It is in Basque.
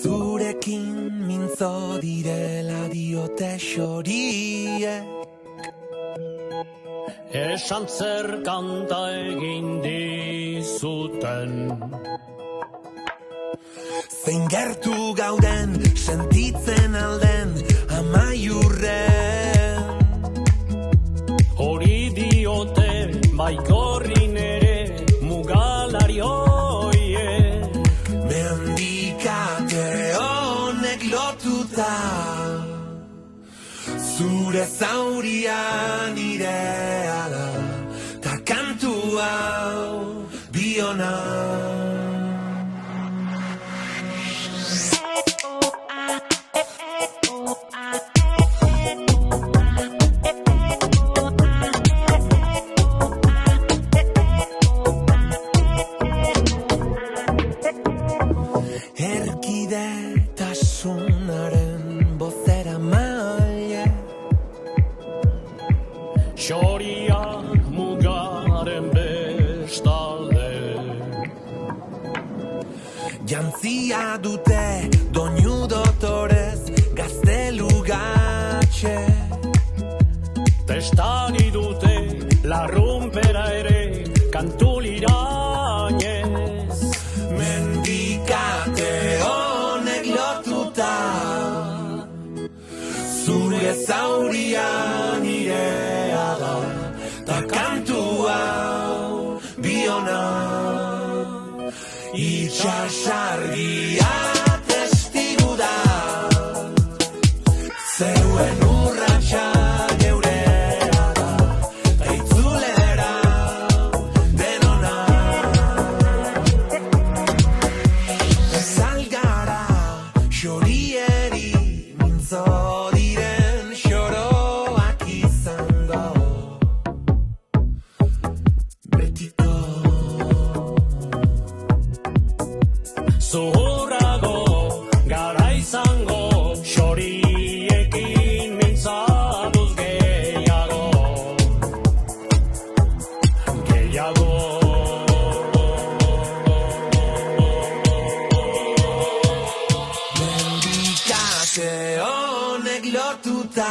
Zurekin mintzo direla diote xoriek, esan zer kanta egin dizuten. Zein gertu gauden sentitzen alden amaiurren. Hori diote baikorrin ere mugalari hoiek. Mendikate honek lotuta, zure zauria nirea da, ta kantu hau biona. Erkidetasunaren bozera maile, Xoria mugaren bestalde. jantzia dute doinu dotorez gaztelugatxe. Testari dute larrumpera ere kantulirainez. Mendikate honek lotuta, zure zauria nirea da, ta kantu hau biona. Itxasargia testigu da, zeuen urratxa geurea da, ta itzulera denona. Salgara xorieri mintzo diren xoroak izango, betiko. Zuhurrago gara izango, xoriekin mintzatuz gehiago. Mendikate honek lotuta,